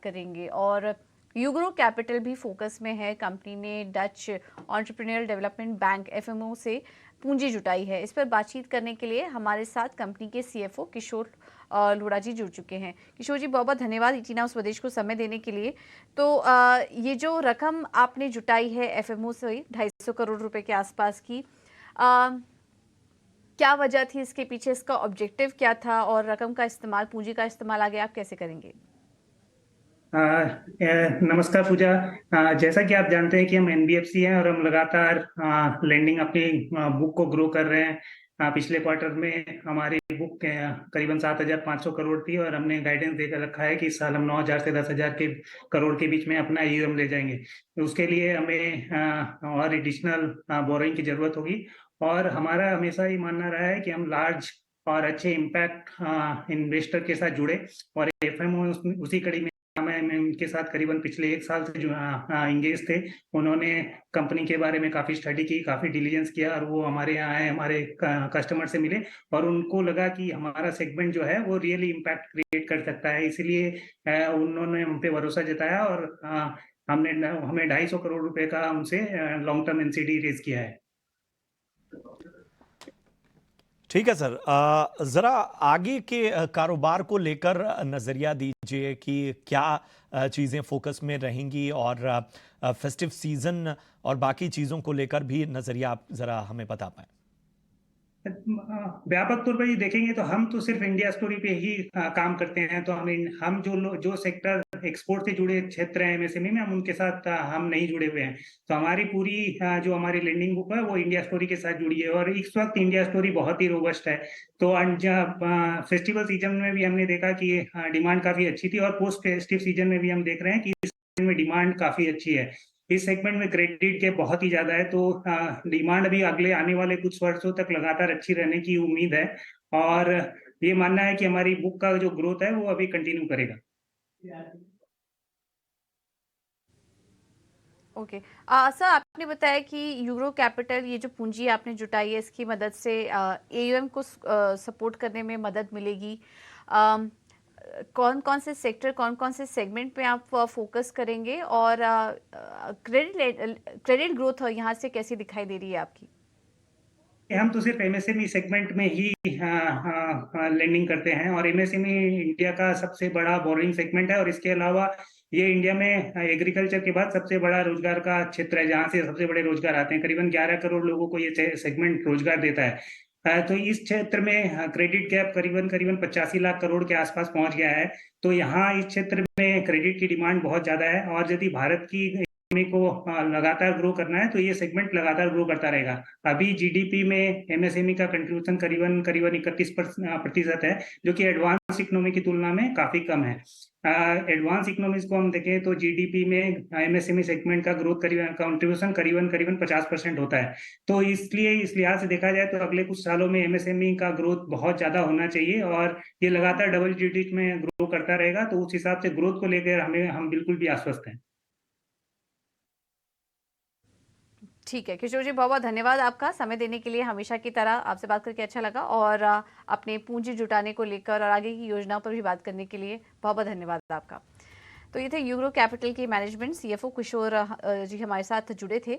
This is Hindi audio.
करेंगे। और यूग्रो कैपिटल भी फोकस में है। कंपनी ने Dutch entrepreneur development bank FMO से पूंजी जुटाई है। इस पर बातचीत करने के लिए हमारे साथ कंपनी के सीएफओ किशोर लोढ़ा जी जुड़ चुके हैं। किशोर जी, बहुत बहुत धन्यवाद इटीना स्वदेश को समय देने के लिए। तो ये जो रकम आपने जुटाई है एफएमओ से 250 करोड़ रुपए के आसपास की, क्या वजह थी इसके पीछे, इसका ऑब्जेक्टिव क्या था, और रकम का इस्तेमाल, पूंजी का इस्तेमाल आगे आप कैसे करेंगे? नमस्कार पूजा। जैसा कि आप जानते हैं कि हम एनबीएफसी हैं और हम लगातार लेंडिंग अपनी बुक को ग्रो कर रहे हैं। पिछले क्वार्टर में हमारी बुक करीबन 7,500 करोड़ थी और हमने गाइडेंस देकर रखा है कि इस साल हम 9,000 से 10,000 के करोड़ के बीच में अपना ईएम ले जाएंगे। तो उसके लिए हमें और एडिशनल बोरोइंग की जरूरत होगी। और हमारा हमेशा ही मानना रहा है कि हम लार्ज और अच्छे इम्पैक्ट इन्वेस्टर के साथ जुड़े, और एफएमओ उसी कड़ी में मैं उनके साथ करीबन पिछले 1 साल से जो इंगेज थे। उन्होंने कंपनी के बारे में काफी स्टडी की, काफी डिलीजेंस किया, और वो हमारे यहाँ आए, हमारे कस्टमर से मिले, और उनको लगा कि हमारा सेगमेंट जो है वो रियली इम्पैक्ट क्रिएट कर सकता है। इसलिए उन्होंने हम पे भरोसा जताया और हमें 250 करोड़ रुपए का उनसे लॉन्ग टर्म एनसीडी रेज किया है। ठीक है सर, जरा आगे के कारोबार को लेकर नजरिया दीजिए कि क्या चीजें फोकस में रहेंगी, और फेस्टिव सीजन और बाकी चीजों को लेकर भी नजरिया आप जरा हमें बता पाए। व्यापक तौर पर ये देखेंगे तो हम तो सिर्फ इंडिया स्टोरी पे ही काम करते हैं। तो हम जो सेक्टर एक्सपोर्ट से जुड़े क्षेत्र हैं एमएसएमई में, हम उनके साथ हम नहीं जुड़े हुए हैं। तो हमारी पूरी जो हमारी लेंडिंग बुक है वो इंडिया स्टोरी के साथ जुड़ी है, और इस वक्त इंडिया स्टोरी बहुत ही रोबस्ट है। तो फेस्टिवल सीजन में भी हमने देखा कि डिमांड काफी अच्छी थी, और पोस्ट फेस्टिव सीजन में भी हम देख रहे हैं कि इस season में डिमांड काफी अच्छी है। इस सेगमेंट में क्रेडिट के बहुत ही ज्यादा है, तो डिमांड भी अगले आने वाले कुछ वर्षों तक लगातार अच्छी रहने की उम्मीद है। और ये मानना है कि हमारी बुक का जो ग्रोथ है वो अभी कंटिन्यू करेगा। ओके। सर, आपने बताया कि यूग्रो कैपिटल, ये जो पूंजी आपने जुटाई है, इसकी मदद से एयूएम को सपोर्ट करने में मदद मिलेगी। कौन कौन से सेक्टर, कौन कौन से सेगमेंट पे आप फोकस करेंगे, और क्रेडिट ग्रोथ यहाँ से कैसी दिखाई दे रही है आपकी? हम तो सिर्फ एमएसएमई सेगमेंट में ही लेंडिंग करते हैं, और एमएसएमई इंडिया का सबसे बड़ा बोरिंग सेगमेंट है। और इसके अलावा ये इंडिया में एग्रीकल्चर के बाद सबसे बड़ा रोजगार का क्षेत्र है, जहाँ से सबसे बड़े रोजगार आते हैं। करीबन 11 करोड़ लोगों को ये सेगमेंट रोजगार देता है। तो इस क्षेत्र में क्रेडिट गैप करीबन करीबन 85 लाख करोड़ के आसपास पहुंच गया है। तो यहाँ इस क्षेत्र में क्रेडिट की डिमांड बहुत ज्यादा है, और यदि भारत की इकोनॉमी को लगातार ग्रो करना है तो ये सेगमेंट लगातार ग्रो करता रहेगा। अभी जीडीपी में एमएसएमई का कंट्रीब्यूशन करीबन करीबन 31% है, जो कि एडवांस इकोनॉमी की तुलना में काफी कम है। एडवांस इकोनॉमीज को हम देखें तो जीडीपी में एमएसएमई सेगमेंट का ग्रोथ करीबन कंट्रीब्यूशन करीबन करीबन 50% होता है। तो इसलिए इस लिहाज से देखा जाए तो अगले कुछ सालों में एमएसएमई का ग्रोथ बहुत ज्यादा होना चाहिए, और ये लगातार डबल डिजिट में ग्रो करता रहेगा। तो उस हिसाब से ग्रोथ को लेकर हम बिल्कुल भी आश्वस्त हैं। ठीक है किशोर जी, बहुत बहुत धन्यवाद आपका समय देने के लिए। हमेशा की तरह आपसे बात करके अच्छा लगा, और अपने पूंजी जुटाने को लेकर और आगे की योजनाओं पर भी बात करने के लिए बहुत बहुत धन्यवाद आपका। तो ये थे यूग्रो कैपिटल के मैनेजमेंट सीएफओ किशोर जी हमारे साथ जुड़े थे।